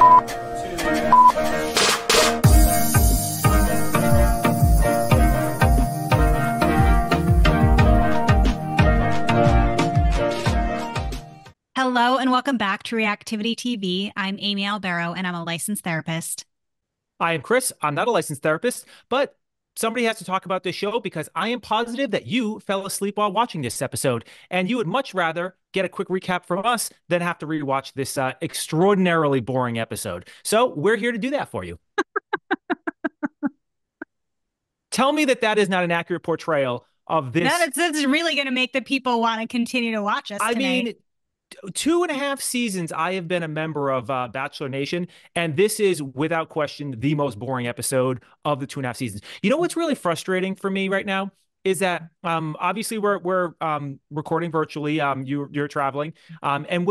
Hello and welcome back to Reactivity TV. I'm Amy Albero and I'm a licensed therapist. I am Chris. I'm not a licensed therapist, but somebody has to talk about this show because I am positive that you fell asleep while watching this episode, and you would much rather get a quick recap from us than have to rewatch this extraordinarily boring episode. So we're here to do that for you. Tell me that that is not an accurate portrayal of this. That's really going to make the people want to continue to watch us I tonight. mean, 2.5 seasons I have been a member of Bachelor Nation, and this is without question the most boring episode of the 2.5 seasons. You know what's really frustrating for me right now is that obviously we're recording virtually. You're traveling, and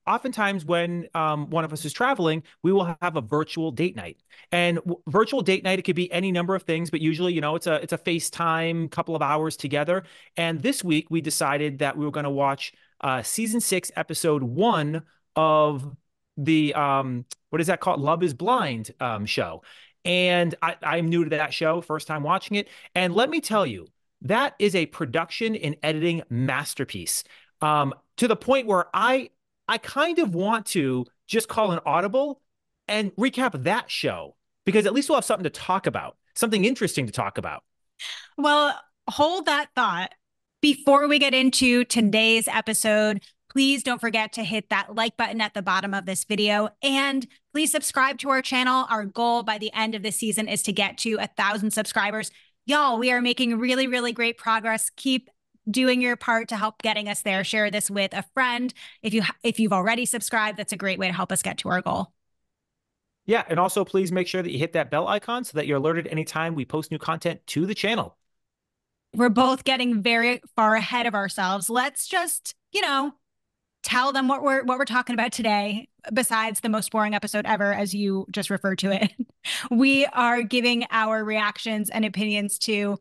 oftentimes when one of us is traveling, we will have a virtual date night. And virtual date night, it could be any number of things, but usually, it's a FaceTime couple of hours together. And this week we decided that we were going to watch season 6, episode 1 of the what is that called? Love is Blind show. And I'm new to that show, first time watching it. And let me tell you, that is a production and editing masterpiece. To the point where I kind of want to just call an audible and recap that show because at least we'll have something to talk about, something interesting to talk about. Well, hold that thought. Before we get into today's episode, please don't forget to hit that like button at the bottom of this video and please subscribe to our channel. Our goal by the end of this season is to get to 1,000 subscribers. Y'all, we are making really, really great progress. Keep doing your part to help getting us there. Share this with a friend. If you've already subscribed, that's a great way to help us get to our goal. Yeah, and also please make sure that you hit that bell icon so that you're alerted anytime we post new content to the channel. We're both getting very far ahead of ourselves. Let's just, tell them what we're talking about today, besides the most boring episode ever, as you just referred to it. We are giving our reactions and opinions to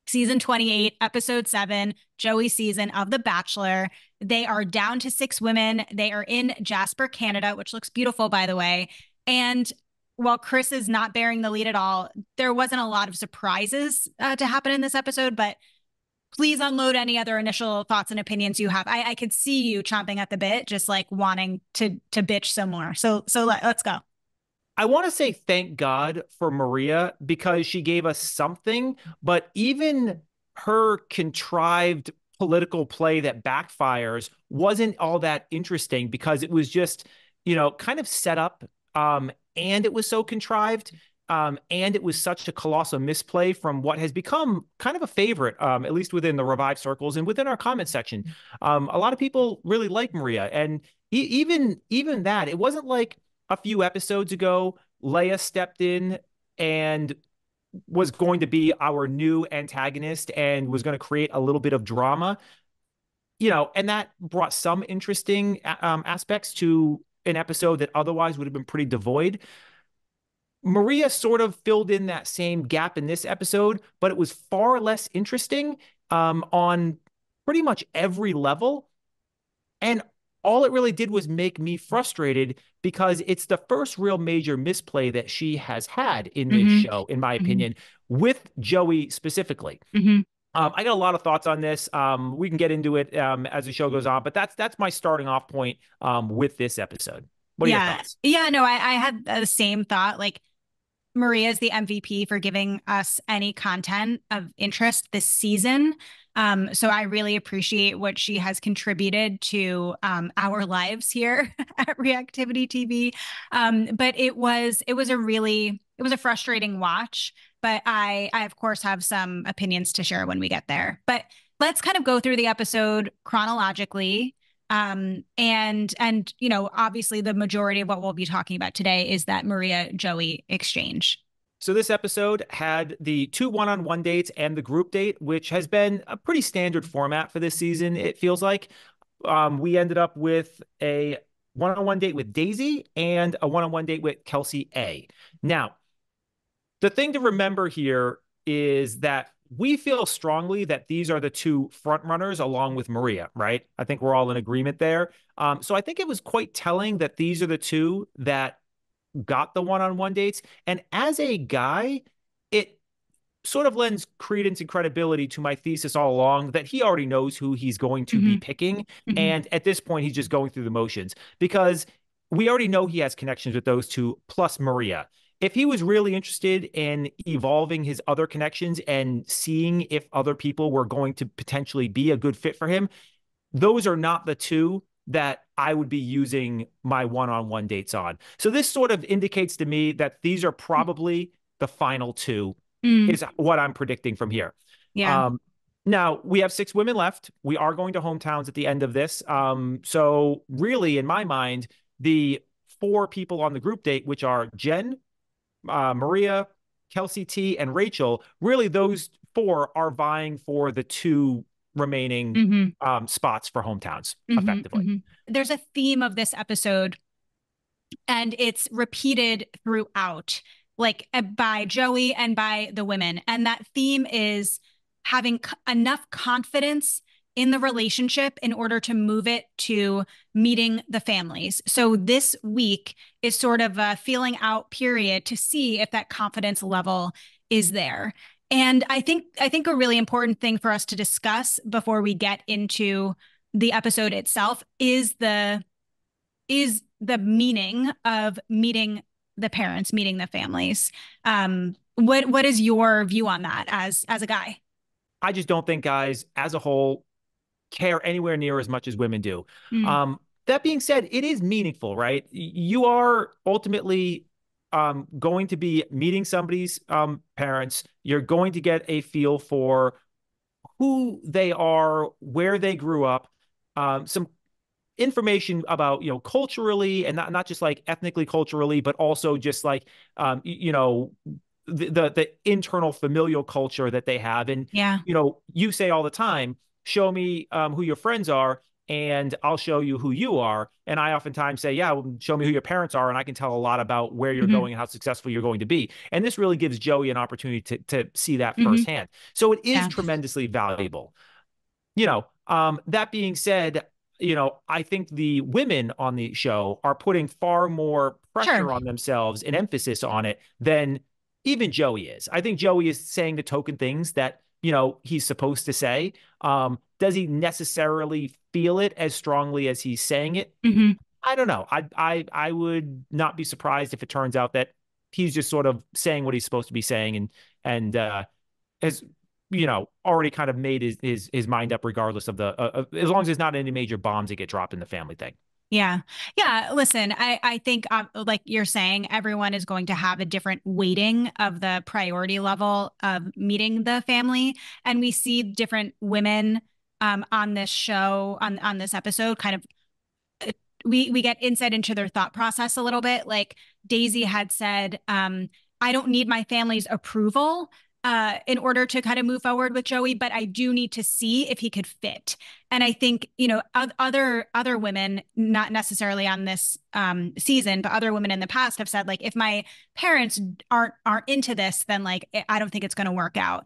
season 28, episode 7, Joey's season of The Bachelor. They are down to 6 women. They are in Jasper, Canada, which looks beautiful, by the way. And while Chris is not bearing the lead at all, there wasn't a lot of surprises to happen in this episode, but please unload any other initial thoughts and opinions you have. I could see you chomping at the bit, just like wanting to bitch some more. So let's go. I want to say thank God for Maria because she gave us something, but even her contrived political play that backfires wasn't all that interesting because it was just, kind of set up, and it was so contrived, and it was such a colossal misplay from what has become kind of a favorite, at least within the Revive circles and within our comment section. A lot of people really like Maria, and even that, it wasn't like a few episodes ago, Leia stepped in and was going to be our new antagonist and was going to create a little bit of drama, and that brought some interesting aspects to an episode that otherwise would have been pretty devoid. Maria sort of filled in that same gap in this episode, but it was far less interesting on pretty much every level. And all it really did was make me frustrated because it's the first real major misplay that she has had in this show, in my opinion, with Joey specifically. I got a lot of thoughts on this. We can get into it as the show goes on, but that's my starting off point with this episode. What are your thoughts? Yeah, no, I had the same thought. Like, Maria is the MVP for giving us any content of interest this season. So I really appreciate what she has contributed to our lives here at Reactivity TV. But it was a frustrating watch. But I of course have some opinions to share when we get there. But let's kind of go through the episode chronologically. And obviously the majority of what we'll be talking about today is that Maria Joey exchange. So this episode had the 2 one-on-one dates and the group date, which has been a pretty standard format for this season. It feels like we ended up with a one-on-one date with Daisy and a one-on-one date with Kelsey A. Now, the thing to remember here is that we feel strongly that these are the two front runners along with Maria, right? I think we're all in agreement there. So I think it was quite telling that these are the two that got the one-on-one dates. And as a guy, it sort of lends credence and credibility to my thesis all along that he already knows who he's going to be Hmm. picking. Hmm. And at this point, he's just going through the motions because we already know he has connections with those two, plus Maria. If he was really interested in evolving his other connections and seeing if other people were going to potentially be a good fit for him, those are not the two that I would be using my one-on-one dates on. So this sort of indicates to me that these are probably the final two, Mm. is what I'm predicting from here. Yeah. Um, Now we have 6 women left. We are going to hometowns at the end of this. So really, in my mind, the 4 people on the group date, which are Jen, Maria, Kelsey T, and Rachel, really those 4 are vying for the 2 remaining Hmm. spots for hometowns Hmm. effectively. Hmm. There's a theme of this episode, and it's repeated throughout, like by Joey and by the women. And that theme is having enough confidence in the relationship in order to move it to meeting the families. So this week is sort of a feeling out period to see if that confidence level is there. And I think a really important thing for us to discuss before we get into the episode itself is the meaning of meeting the parents, meeting the families. What is your view on that as a guy? I just don't think guys as a whole care anywhere near as much as women do. Mm, Um, that being said, it is meaningful, right? You are ultimately going to be meeting somebody's parents. You're going to get a feel for who they are, where they grew up, some information about culturally, and not just like ethnically culturally, but also just like the internal familial culture that they have. And yeah. you say all the time, show me who your friends are and I'll show you who you are. And I oftentimes say, yeah, well, show me who your parents are and I can tell a lot about where you're Hmm. going and how successful you're going to be. And this really gives Joey an opportunity to see that Hmm. firsthand. So it is Yeah. tremendously valuable. That being said, I think the women on the show are putting far more Sure. pressure on themselves and emphasis on it than even Joey is. I think Joey is saying the token things that, he's supposed to say. Does he necessarily feel it as strongly as he's saying it? Hmm. I don't know. I would not be surprised if it turns out that he's just sort of saying what he's supposed to be saying and has already kind of made his mind up regardless of as long as there's not any major bombs that get dropped in the family thing. Yeah. Yeah. Listen, I think, like you're saying, everyone is going to have a different weighting of the priority level of meeting the family. And we see different women on this show, on this episode, kind of we get insight into their thought process a little bit. Like Daisy had said, I don't need my family's approval in order to kind of move forward with Joey, but I do need to see if he could fit. And I think, other women, not necessarily on this season, but other women in the past have said, like, if my parents aren't into this, then like I don't think it's going to work out.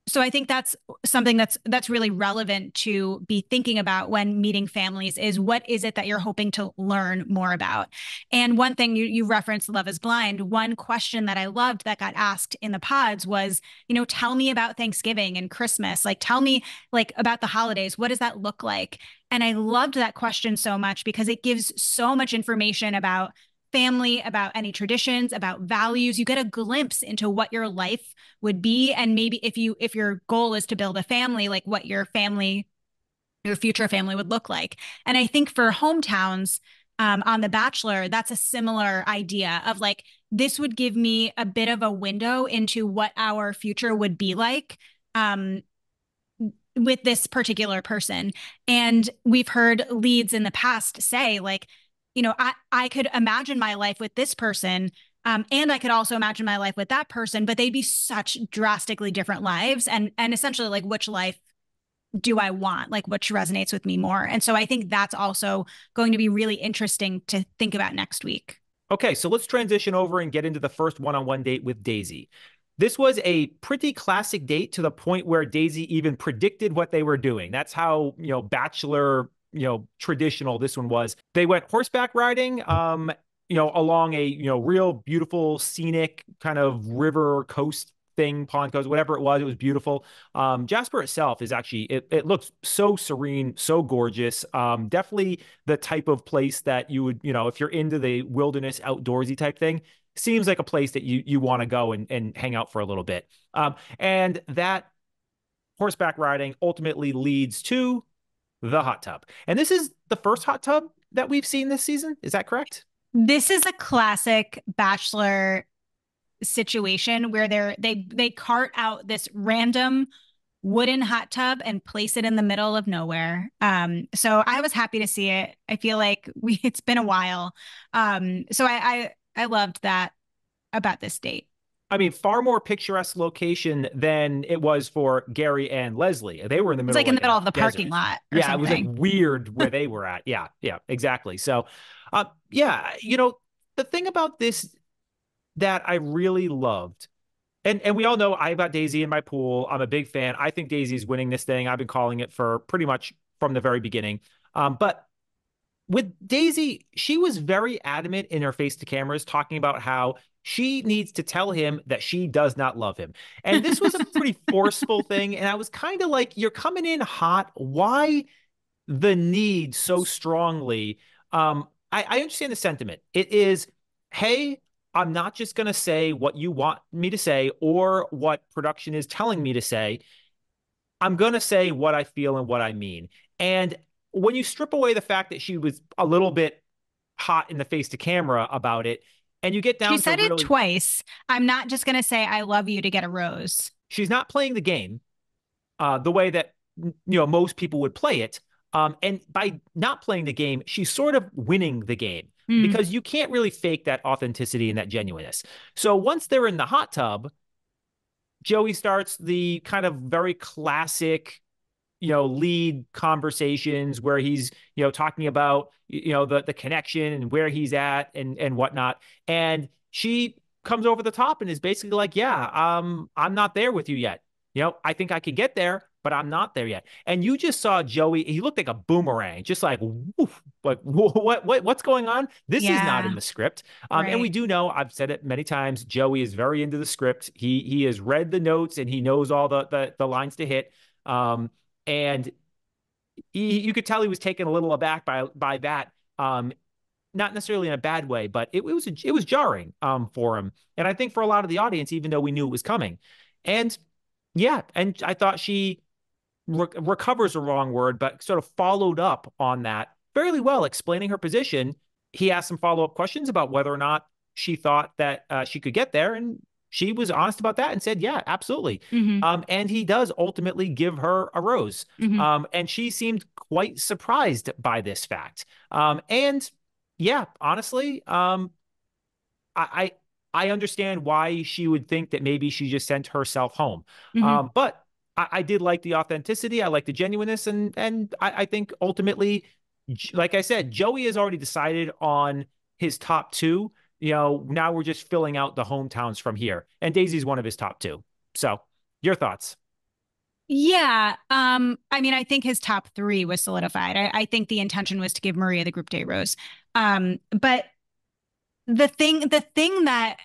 So I think that's something that's really relevant to be thinking about when meeting families is what is it that you're hoping to learn more about. And one thing you referenced Love is Blind, one question that I loved that got asked in the pods was, tell me about Thanksgiving and Christmas. Like tell me like about the holidays. What does that look like? And I loved that question so much because it gives so much information about family, about any traditions, about values. You get a glimpse into what your life would be, and maybe if your goal is to build a family, like what your future family would look like. And I think for hometowns on The Bachelor, that's a similar idea of like, this would give me a bit of a window into what our future would be like. With this particular person. And we've heard leads in the past say, like, I could imagine my life with this person. And I could also imagine my life with that person, but they'd be such drastically different lives. And essentially, like, which life do I want? Like, which resonates with me more? And so I think that's also going to be really interesting to think about next week. Okay, so let's transition over and get into the first one-on-one date with Daisy. This was a pretty classic date to the point where Daisy even predicted what they were doing. That's how, Bachelor, traditional this one was. They went horseback riding. along a, real beautiful scenic kind of river coast thing, pond coast, whatever it was beautiful. Jasper itself is actually, it looks so serene, so gorgeous. Definitely the type of place that you would, if you're into the wilderness outdoorsy type thing, seems like a place that you want to go and hang out for a little bit. And that horseback riding ultimately leads to the hot tub. And this is the first hot tub that we've seen this season. Is that correct? This is a classic Bachelor situation where they cart out this random wooden hot tub and place it in the middle of nowhere. So I was happy to see it. I feel like it's been a while. So I loved that about this date. I mean, far more picturesque location than it was for Gary and Leslie. They were in the It's middle like of in the like middle a of the parking desert. lot or Yeah, it was like something. weird where they were at. Yeah, yeah, exactly. So, yeah, the thing about this that I really loved, and we all know I've got Daisy in my pool. I'm a big fan. I think Daisy's winning this thing. I've been calling it for pretty much from the very beginning. But with Daisy, she was very adamant in her face to cameras talking about how she needs to tell him that she does not love him. And this was a pretty forceful thing. And I was kind of like, you're coming in hot. Why the need so strongly? I understand the sentiment. It is, hey, I'm not just going to say what you want me to say or what production is telling me to say. I'm going to say what I feel and what I mean. And when you strip away the fact that she was a little bit hot in the face to camera about it, and you get She down to said it really, twice. I'm not just going to say I love you to get a rose. she's not playing the game the way that most people would play it. And by not playing the game, she's sort of winning the game Mm, because you can't really fake that authenticity and that genuineness. So once they're in the hot tub, Joey starts the kind of very classic lead conversations where he's talking about the connection and where he's at and whatnot. And she comes over the top and is basically like, yeah, I'm not there with you yet. I think I can get there, but I'm not there yet. And you just saw Joey, he looked like a boomerang, just like woof, like what's going on? This is not in yeah, the script. And we right. do know, I've said it many times, Joey is very into the script. He has read the notes and he knows all the lines to hit. And you could tell he was taken a little aback by that. Not necessarily in a bad way, but it was jarring for him, and I think for a lot of the audience, even though we knew it was coming. And yeah, and I thought she recovers a wrong word, but sort of followed up on that fairly well, explaining her position. He asked some follow up questions about whether or not she thought that she could get there, and she was honest about that and said, "Yeah, absolutely." Hmm. And he does ultimately give her a rose, Hmm. and she seemed quite surprised by this fact. And yeah, honestly, I I understand why she would think that maybe she just sent herself home. Hmm. But I did like the authenticity. I like the genuineness, and I think ultimately, like I said, Joey has already decided on his top two. Now we're just filling out the hometowns from here, and Daisy's one of his top two. So, your thoughts? Yeah. I mean, I think his top three was solidified. I think the intention was to give Maria the group date rose. But the thing that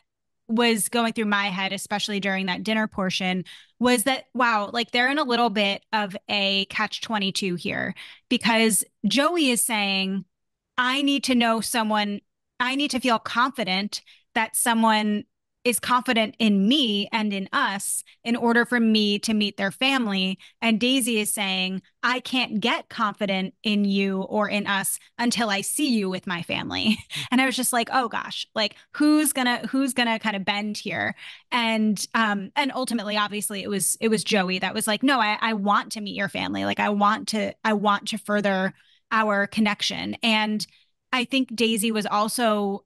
was going through my head, especially during that dinner portion, was that wow, like they're in a little bit of a catch 22 here because Joey is saying, I need to know someone, I need to feel confident that someone is confident in me and in us in order for me to meet their family. And Daisy is saying, I can't get confident in you or in us until I see you with my family. And I was just like, oh gosh, like who's gonna kind of bend here? And ultimately, obviously, it was Joey that was like, no, I want to meet your family. Like I want to further our connection. And I think Daisy was also,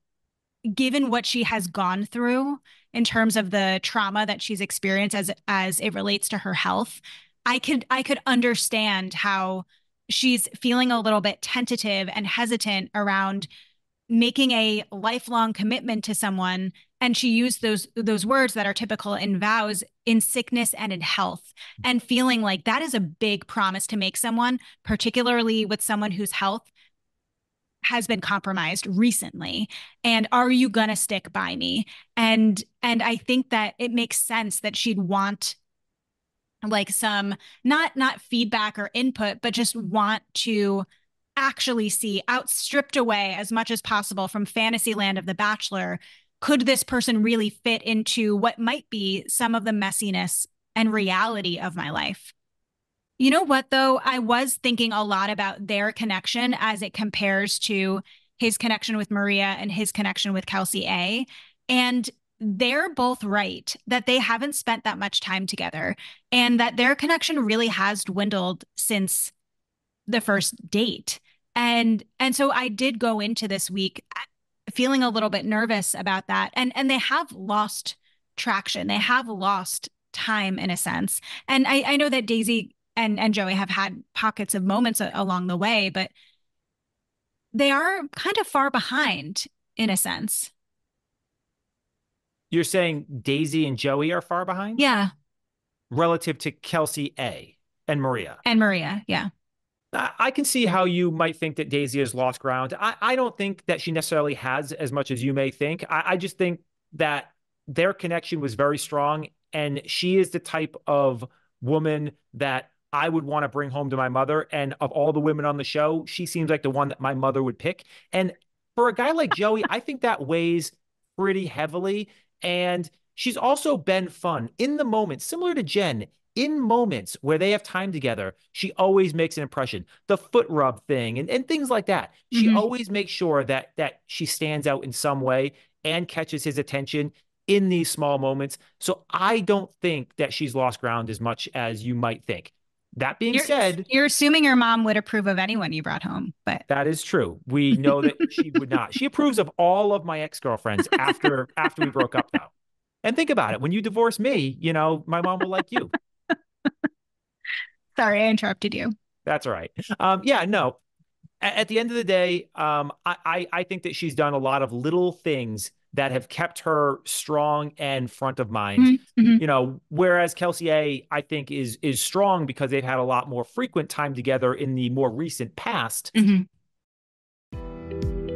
given what she has gone through in terms of the trauma that she's experienced as it relates to her health, I could understand how she's feeling a little bit tentative and hesitant around making a lifelong commitment to someone. And she used those words that are typical in vows, in sickness and in health, and feeling like that is a big promise to make someone, particularly with someone whose health has been compromised recently, and are you going to stick by me? And I think that it makes sense that she'd want like some, not feedback or input, but just want to actually see, outstripped away as much as possible from fantasy land of the Bachelor, could this person really fit into what might be some of the messiness and reality of my life? You know what, though? I was thinking a lot about their connection as it compares to his connection with Maria and his connection with Kelsey A. And they're both right that they haven't spent that much time together and that their connection really has dwindled since the first date. And so I did go into this week feeling a little bit nervous about that. And they have lost traction. They have lost time in a sense. And I know that Daisy and Joey have had pockets of moments along the way, but they are kind of far behind in a sense. You're saying Daisy and Joey are far behind Yeah. relative to Kelsey A and Maria. And Maria. Yeah. I can see how you might think that Daisy has lost ground. I don't think that she necessarily has as much as you may think. I just think that their connection was very strong, and she is the type of woman that I would want to bring home to my mother. And of all the women on the show, she seems like the one that my mother would pick. And for a guy like Joey, I think that weighs pretty heavily. And she's also been fun in the moment, similar to Jen. In moments where they have time together, she always makes an impression. The foot rub thing and things like that. She always makes sure that she stands out in some way and catches his attention in these small moments. So I don't think that she's lost ground as much as you might think. That being said, you're assuming your mom would approve of anyone you brought home, but that is true. We know that she would not. She approves of all of my ex-girlfriends after we broke up, though. And think about it. When you divorce me, my mom will like you. Sorry, I interrupted you. That's all right. Yeah, no. At the end of the day, I think that she's done a lot of little things that have kept her strong and front of mind. Whereas Kelsey A, I think, is strong because they've had a lot more frequent time together in the more recent past.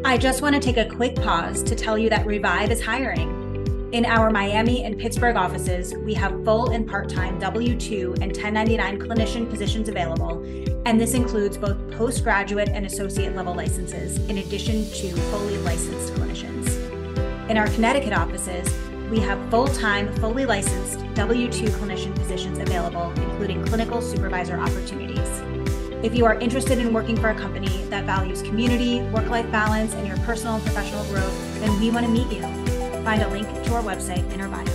I just want to take a quick pause to tell you that Revive is hiring. In our Miami and Pittsburgh offices, we have full and part-time W-2 and 1099 clinician positions available, and this includes both postgraduate and associate level licenses, in addition to fully licensed clinicians. In our Connecticut offices, we have full-time, fully licensed W-2 clinician positions available, including clinical supervisor opportunities. If you are interested in working for a company that values community, work-life balance, and your personal and professional growth, then we want to meet you. Find a link to our website in our bio.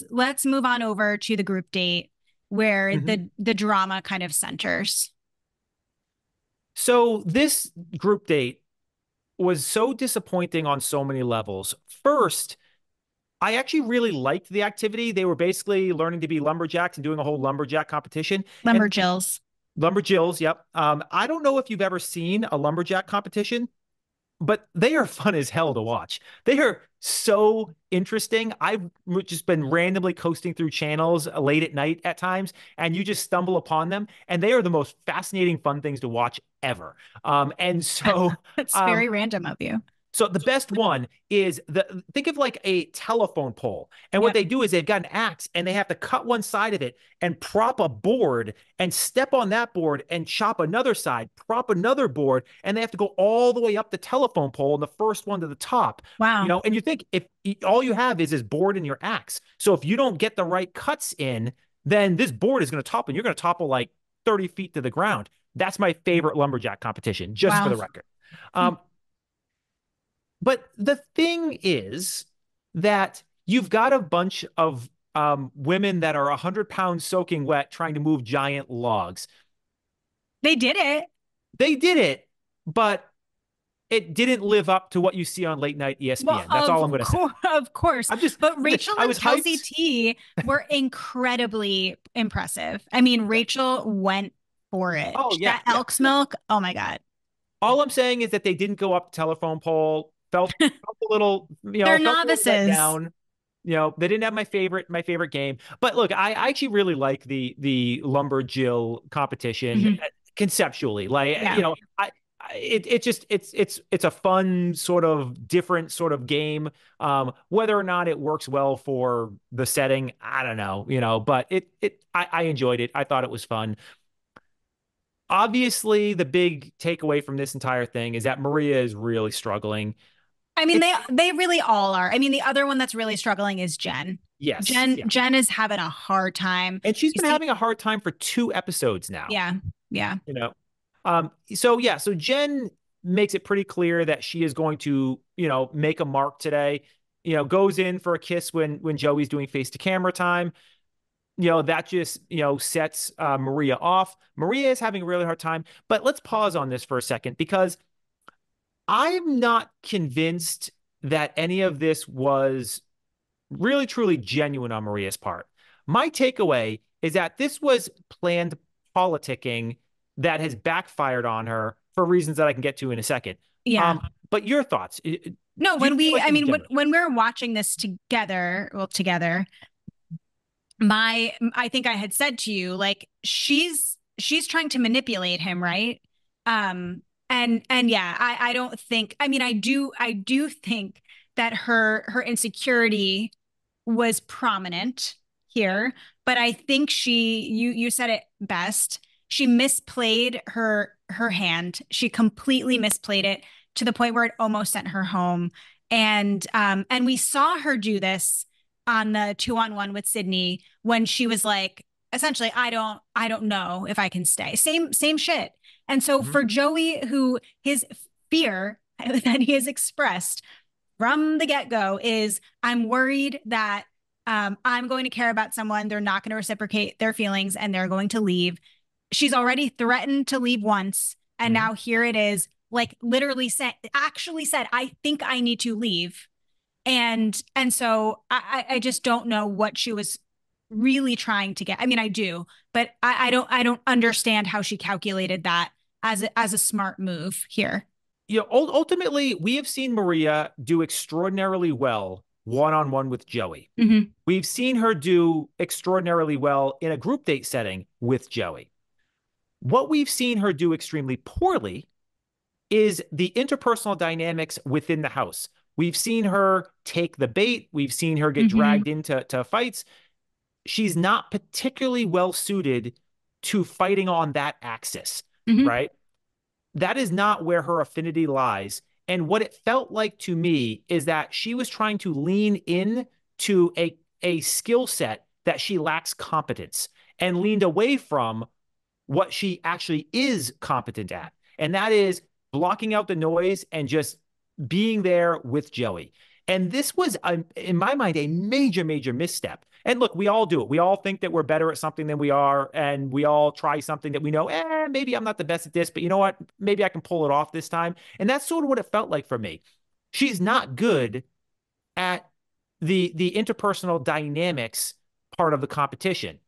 Let's move on over to the group date where the drama kind of centers. So this group date was so disappointing on so many levels. First, I actually really liked the activity. They were basically learning to be lumberjacks and doing a whole lumberjack competition. Lumberjills. Lumberjills, yep. I don't know if you've ever seen a lumberjack competition, but they are fun as hell to watch. They are so interesting. I've just been randomly coasting through channels late at night at times, and you just stumble upon them, and they are the most fascinating, fun things to watch ever. And so it's very random of you. So the best one is think of like a telephone pole. And what they do is they've got an axe and they have to cut one side of it and prop a board and step on that board and chop another side, prop another board. And they have to go all the way up the telephone pole and the first one to the top. Wow. And you think if all you have is this board and your axe. So if you don't get the right cuts in, then this board is going to topple and you're going to topple like 30 feet to the ground. That's my favorite lumberjack competition, just for the record. But the thing is that you've got a bunch of women that are 100 pounds soaking wet trying to move giant logs. They did it. They did it, but it didn't live up to what you see on late night ESPN. Well, that's all I'm going to say. Of course. But Rachel and Kelsey T were incredibly impressive. I mean, Rachel went for it. Oh, yeah. That Elk's milk. Oh, my God. All I'm saying is that they didn't go up the telephone pole. Felt a little, they're novices. Down. They didn't have my favorite game. But look, I actually really like the lumberjill competition conceptually. Like, it's a fun sort of different sort of game. Whether or not it works well for the setting, I don't know, but I enjoyed it. I thought it was fun. Obviously, the big takeaway from this entire thing is that Maria is really struggling. I mean, It they really all are. I mean, the other one that's really struggling is Jen. Yes, Jen yeah. Jen is having a hard time. And she's You been see, having a hard time for 2 episodes now, yeah, yeah. you know. So yeah, so Jen makes it pretty clear that she is going to, make a mark today. Goes in for a kiss when Joey's doing face to camera time. That just, sets Maria off. Maria is having a really hard time. But let's pause on this for a second because I'm not convinced that any of this was really truly genuine on Maria's part. My takeaway is that this was planned politicking that has backfired on her for reasons that I can get to in a second. Yeah. But your thoughts? Do No, you feel like I this is mean, genuine? when we're watching this together, well, together, I think I had said to you, like, she's trying to manipulate him, right? And yeah, I don't think, I mean, I do think that her insecurity was prominent here, but I think you said it best. She misplayed her hand. She completely misplayed it to the point where it almost sent her home. And we saw her do this on the 2-on-1 with Sydney when she was like, essentially, I don't know if I can stay. Same shit. And so Mhm. for Joey, who his fear that he has expressed from the get-go is, I'm worried that I'm going to care about someone, they're not going to reciprocate their feelings, and they're going to leave. She's already threatened to leave once, and Mhm. now here it is, like literally actually said, I think I need to leave. And so I just don't know what she was really trying to get. I mean, I do, but I don't understand how she calculated that as a smart move here. Ultimately, we have seen Maria do extraordinarily well one-on-one with Joey. Mm-hmm. We've seen her do extraordinarily well in a group date setting with Joey. What we've seen her do extremely poorly is the interpersonal dynamics within the house. We've seen her take the bait. We've seen her get Mm-hmm. dragged into fights. She's not particularly well suited to fighting on that axis, Mm-hmm. right? That is not where her affinity lies. And what it felt like to me is that she was trying to lean in to a skill set that she lacks competence and leaned away from what she actually is competent at. And that is blocking out the noise and just being there with Joey. And this was, in my mind, a major, major misstep. And look, we all do it. We all think that we're better at something than we are. And we all try something that we know, maybe I'm not the best at this, but you know what? Maybe I can pull it off this time. And that's sort of what it felt like for me. She's not good at the interpersonal dynamics part of the competition.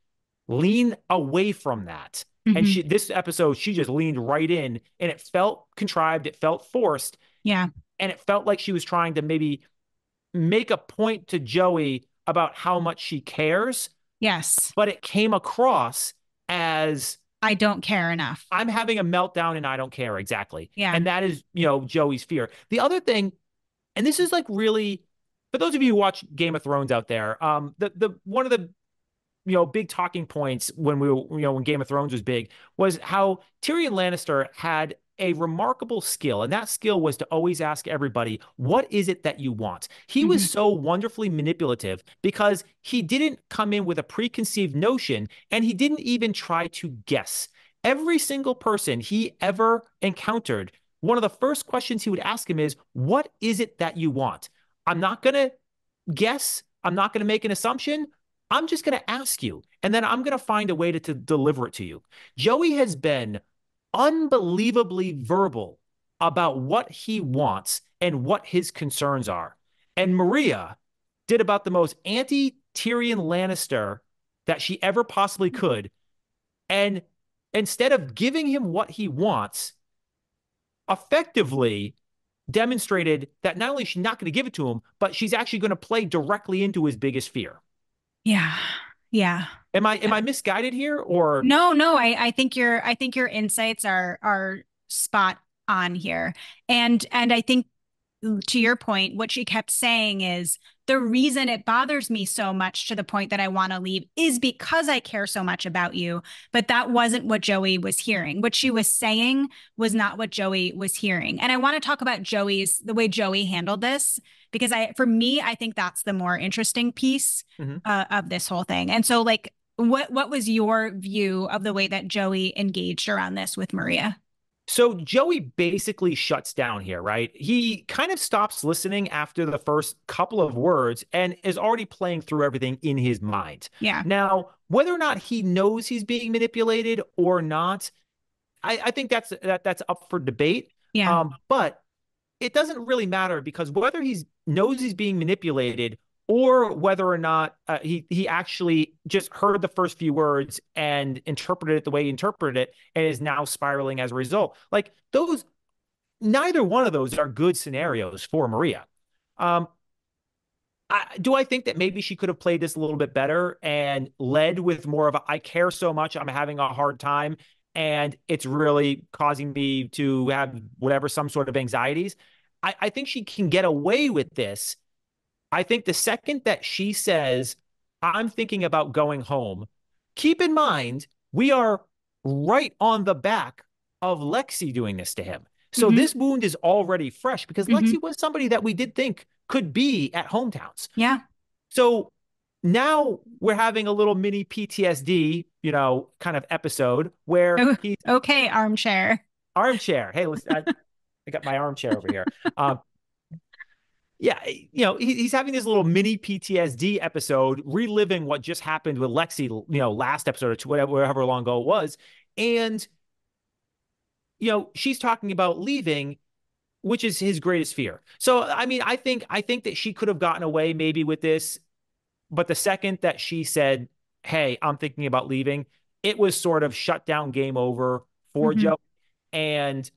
Lean away from that. And Mm-hmm. this episode, she just leaned right in and it felt contrived. It felt forced. Yeah. And it felt like she was trying to maybe make a point to Joey about how much she cares, Yes. but it came across as I don't care enough. I'm having a meltdown and I don't care exactly. Yeah. And that is, Joey's fear. The other thing, and this is like really, for those of you who watch Game of Thrones out there, the one of the big talking points when when Game of Thrones was big was how Tyrion Lannister had a remarkable skill. And that skill was to always ask everybody, what is it that you want? He was Mm-hmm. so wonderfully manipulative because he didn't come in with a preconceived notion and he didn't even try to guess. Every single person he ever encountered, one of the first questions he would ask him is, what is it that you want? I'm not going to guess. I'm not going to make an assumption. I'm just going to ask you, and then I'm going to find a way to deliver it to you. Joey has been unbelievably verbal about what he wants and what his concerns are. And Maria did about the most anti Tyrion Lannister that she ever possibly could. And instead of giving him what he wants, effectively demonstrated that not only is she not going to give it to him, but she's actually going to play directly into his biggest fear. Yeah. Yeah. Am I misguided here or No, no, I think your insights are spot on here. And I think, to your point, what she kept saying is the reason it bothers me so much to the point that I want to leave is because I care so much about you. But that wasn't what Joey was hearing. What she was saying was not what Joey was hearing. And I want to talk about the way Joey handled this, because for me, I think that's the more interesting piece of this whole thing. And so, like, what was your view of the way that Joey engaged around this with Maria? So Joey basically shuts down here, right? He kind of stops listening after the first couple of words and is already playing through everything in his mind. Yeah. Now, whether or not he knows he's being manipulated or not, I think that's up for debate. Yeah. But it doesn't really matter because whether he knows he's being manipulated or whether or not he actually just heard the first few words and interpreted it the way he interpreted it and is now spiraling as a result. Like those, neither one of those are good scenarios for Maria. Um, do I think that maybe she could have played this a little bit better and led with more of a, I care so much, I'm having a hard time, and it's really causing me to have whatever, some sort of anxieties. I think she can get away with this. I think the second that she says, I'm thinking about going home, keep in mind, we are right on the back of Lexi doing this to him. So Mm-hmm. this wound is already fresh because Mm-hmm. Lexi was somebody that we did think could be at hometowns. Yeah. So now we're having a little mini PTSD, kind of episode where Oh, he's okay, armchair. armchair. Hey, listen, I got my armchair over here. Yeah, he's having this little mini PTSD episode, reliving what just happened with Lexi, last episode or two, whatever long ago it was. And, she's talking about leaving, which is his greatest fear. So, I mean, I think that she could have gotten away maybe with this, but the second that she said, "Hey, I'm thinking about leaving," it was sort of shut down, game over for Mm-hmm. Joe. And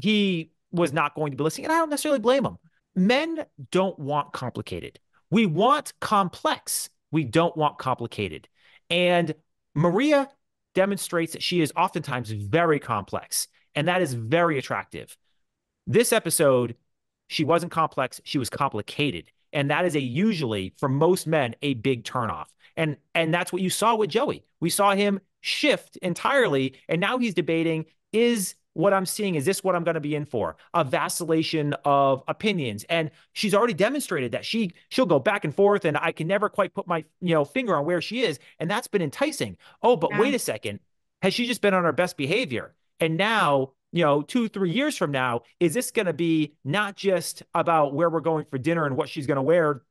he was not going to be listening. And I don't necessarily blame him. Men don't want complicated. We want complex. We don't want complicated. And Maria demonstrates that she is oftentimes very complex, and that is very attractive. This episode, she wasn't complex, she was complicated. And that is usually for most men a big turnoff. And that's what you saw with Joey. We saw him shift entirely, and now he's debating, is what I'm seeing, is this what I'm going to be in for? A vacillation of opinions. And she's already demonstrated that she'll go back and forth, and I can never quite put my finger on where she is. And that's been enticing. Oh, but Yeah. wait a second. Has she just been on her best behavior? And now, 2, 3 years from now, is this going to be not just about where we're going for dinner and what she's going to wear?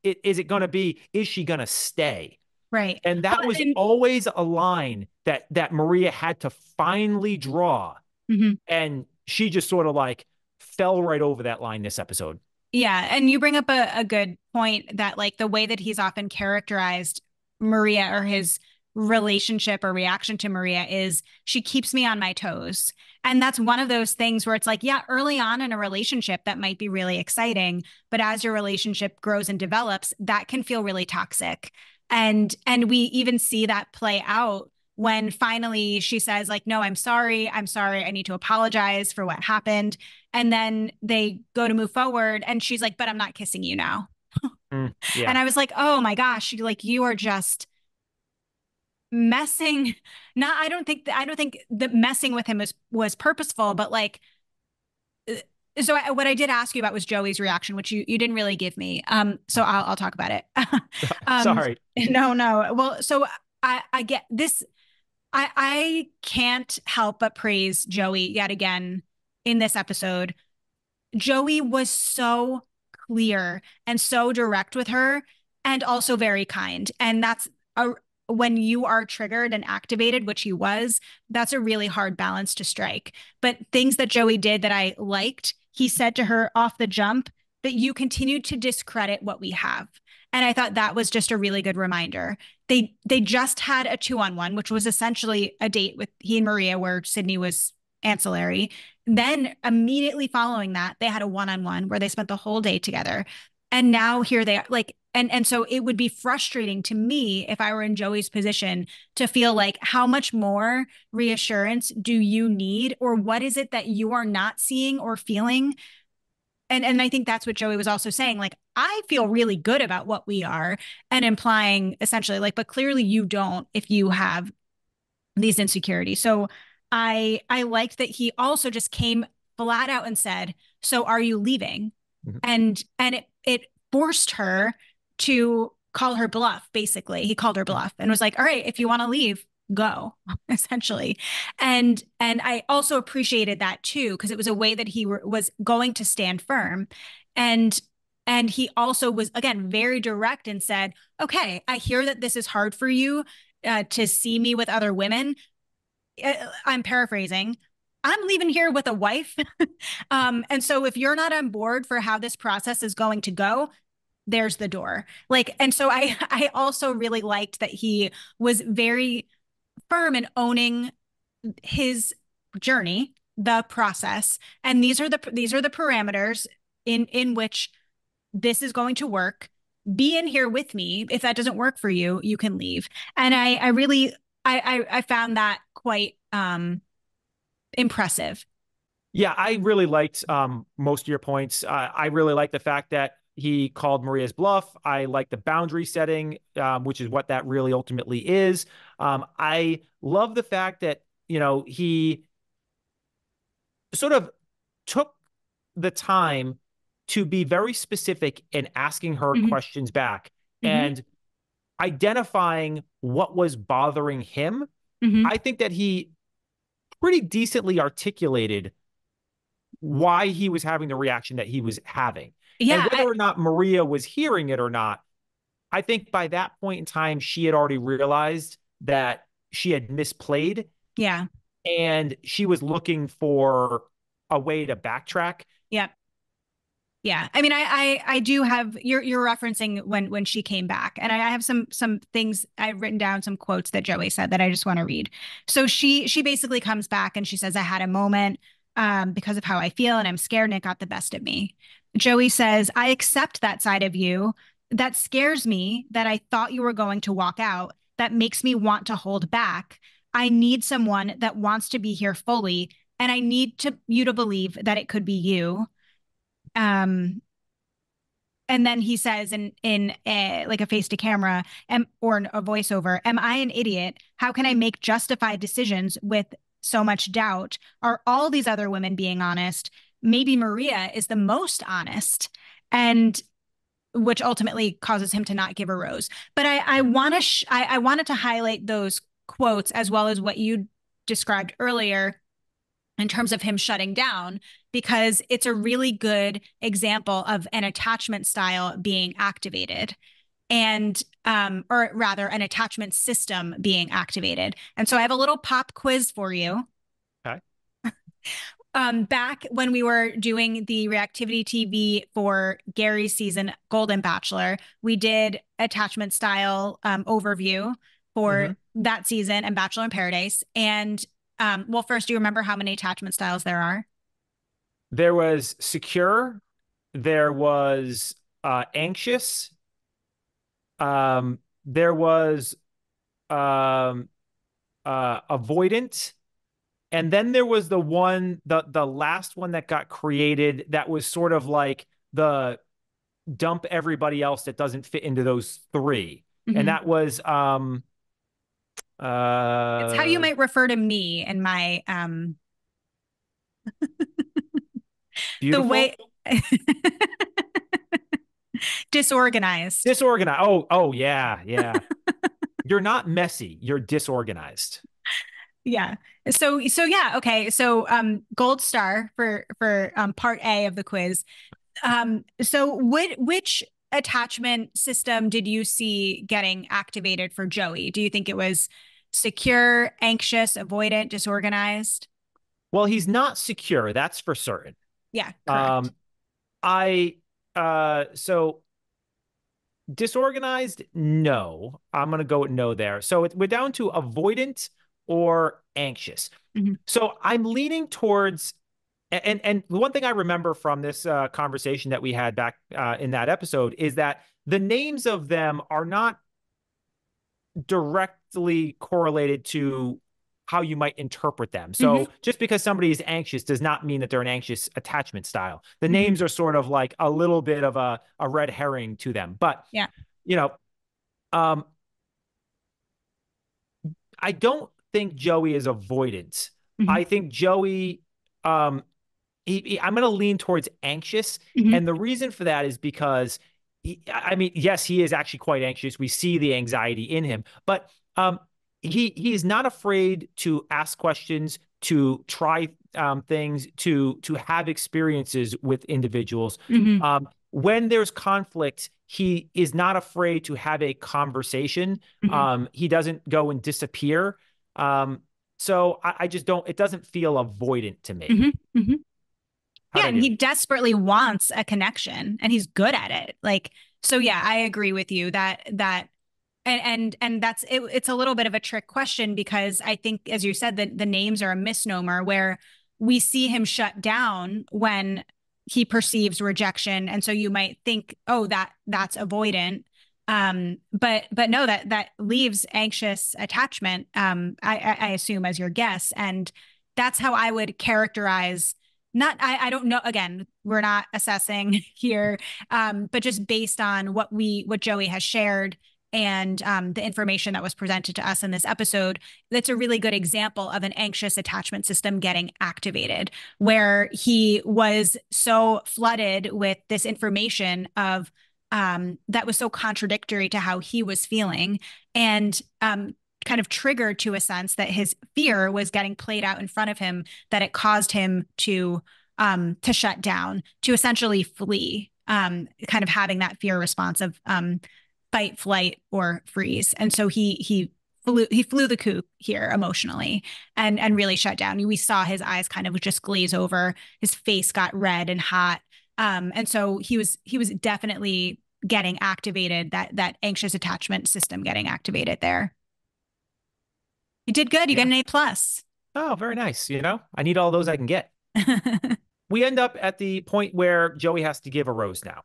Is it going to be, is she going to stay? Right. And Well, that was always a line that Maria had to finally draw. mhm. And she just sort of like fell right over that line this episode. Yeah. And you bring up a good point that, like, the way that he's often characterized Maria, or his relationship or reaction to Maria, is she keeps me on my toes. And that's one of those things where it's like, yeah, early on in a relationship, that might be really exciting. But as your relationship grows and develops, that can feel really toxic. And we even see that play out when finally she says, like, no, I'm sorry. I need to apologize for what happened. And then they go to move forward, and she's like, but I'm not kissing you now. Yeah. And I was like, oh my gosh, like, you are just messing. Not, I don't think the messing with him was purposeful, but like, what I did ask you about was Joey's reaction, which you didn't really give me. So I'll talk about it. um, Sorry. no. Well, so I get this. I can't help but praise Joey yet again in this episode. Joey was so clear and so direct with her, and also very kind. And when you are triggered and activated, which he was, that's a really hard balance to strike. But things that Joey did that I liked, he said to her off the jump that you continue to discredit what we have. And I thought that was just a really good reminder. They just had a 2-on-1, which was essentially a date with he and Maria, where Sydney was ancillary. Then immediately following that, they had a 1-on-1 where they spent the whole day together. And now here they are. Like, And so it would be frustrating to me if I were in Joey's position to feel like, how much more reassurance do you need, or what is it that you are not seeing or feeling? And I think that's what Joey was also saying. Like, I feel really good about what we are, and implying essentially like, but clearly you don't if you have these insecurities. So I liked that he also just came flat out and said, "So are you leaving?" Mhm. And it forced her to call her bluff. Basically, he called her bluff and was like, "All right, if you want to leave, go," essentially. And I also appreciated that too, because it was a way that he was going to stand firm. and and he also was, again, very direct and said, "Okay, I hear that this is hard for you, to see me with other women." I'm paraphrasing. "I'm leaving here with a wife." And so if you're not on board for how this process is going to go, there's the door. Like, and so I also really liked that he was very firm in owning his journey, the process. And these are the parameters in which this is going to work. Be in here with me. If that doesn't work for you, you can leave. And I really I found that quite impressive. Yeah, I really liked most of your points. I really like the fact that he called Maria's bluff. I like the boundary setting, which is what that really ultimately is. I love the fact that, he sort of took the time to be very specific in asking her Mm-hmm. questions back Mm-hmm. and identifying what was bothering him. Mm-hmm. I think that he pretty decently articulated why he was having the reaction that he was having. And Yeah, whether or not Maria was hearing it or not, I think by that point in time, she had already realized that she had misplayed yeah, and she was looking for a way to backtrack. yeah. Yeah, I mean, I do have, you're referencing when she came back, and I have some things I've written down, some quotes that Joey said that I just want to read. So she basically comes back and she says, "I had a moment, because of how I feel, and I'm scared, and it got the best of me." Joey says, "I accept that side of you. That scares me, that I thought you were going to walk out. That makes me want to hold back. I need someone that wants to be here fully, and I need you to believe that it could be you." Um, and then he says in a, like a face to camera, or a voiceover, "Am I an idiot? How can I make justified decisions with so much doubt? Are all these other women being honest? Maybe Maria is the most honest." And which ultimately causes him to not give a rose. But I wanted to highlight those quotes, as well as what you described earlier in terms of him shutting down, because it's a really good example of an attachment style being activated, and or rather an attachment system being activated. And so I have a little pop quiz for you. Okay. Back when we were doing the reactivity TV for Gary's season, Golden Bachelor, we did attachment style overview for Mm-hmm. that season and Bachelor in Paradise. And well, first, do you remember how many attachment styles there are? There was secure, there was anxious, there was um, avoidant, and then there was the last one that got created that was sort of like the dump everybody else that doesn't fit into those three. And Mm-hmm. that was It's how you uh might refer to me and my the beautiful, way disorganized. disorganized. Oh yeah, yeah. You're not messy, you're disorganized. Yeah. So yeah, okay. So gold star for part A of the quiz. So which attachment system did you see getting activated for Joey? Do you think it was secure, anxious, avoidant, disorganized? Well, he's not secure, that's for certain. Yeah, correct. Um, I so disorganized, no. I'm gonna go with no there. So we're down to avoidant or anxious. Mhm. So I'm leaning towards, and the one thing I remember from this conversation that we had back in that episode is that the names of them are not directly correlated to how you might interpret them. Hmm. So just because somebody is anxious does not mean that they're an anxious attachment style. The Hmm. names are sort of like a little bit of a red herring to them. But, Yeah. you know, um, I don't think Joey is avoidance. Hmm. I think Joey, um, I'm going to lean towards anxious. Hmm. And the reason for that is because, I mean, yes, he is actually quite anxious. We see the anxiety in him, but um, he is not afraid to ask questions, to try things, to have experiences with individuals. Hmm. When there's conflict, he is not afraid to have a conversation. Hmm. He doesn't go and disappear. So I just don't. It doesn't feel avoidant to me. Hmm. Hmm. How'd Yeah, I and do? he desperately wants a connection and he's good at it. Like, so yeah, I agree with you that and that's it, it's a little bit of a trick question because I think as you said that the names are a misnomer where we see him shut down when he perceives rejection and so you might think oh that's avoidant but no that leaves anxious attachment I assume as your guess and that's how I would characterize not I don't know again we're not assessing here but just based on what Joey has shared and the information that was presented to us in this episode, that's a really good example of an anxious attachment system getting activated, where he was so flooded with this information of that was so contradictory to how he was feeling, and kind of triggered to a sense that his fear was getting played out in front of him, that it caused him to shut down, to essentially flee, kind of having that fear response of fight, flight, or freeze. And so he flew the coop here emotionally and really shut down. We saw his eyes kind of just glaze over. His face got red and hot. And so he was definitely getting activated, that anxious attachment system getting activated there. You did good. You got Yeah. an A+. Oh, very nice. I need all those I can get. We end up at the point where Joey has to give a rose now.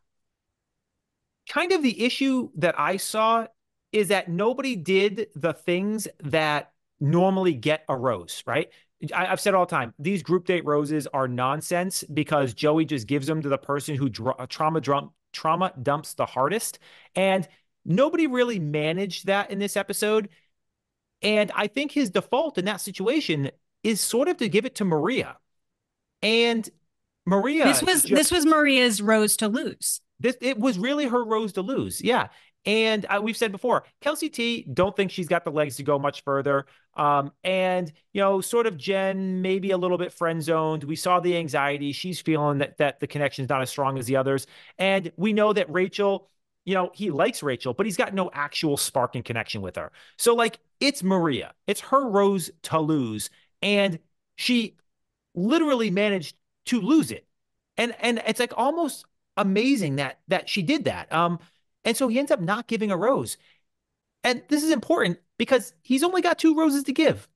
Kind of the issue that I saw is that nobody did the things that normally get a rose, right? Have said all the time, these group date roses are nonsense because Joey just gives them to the person who trauma dumps the hardest. And nobody really managed that in this episode. And I think his default in that situation is sort of to give it to Maria. And this Maria was just this was Maria's rose to lose. it was really her rose to lose. Yeah. And we've said before, Kelsey T, don't think she's got the legs to go much further. And sort of Jen, maybe a little bit friend zoned. We saw the anxiety. She's feeling that the connection's not as strong as the others. And we know that Rachel, he likes Rachel, but he's got no actual sparking connection with her. So like it's Maria. It's her rose to lose. And she literally managed to lose it. And it's like almost amazing that she did that. And so he ends up not giving a rose. And this is important because he's only got two roses to give.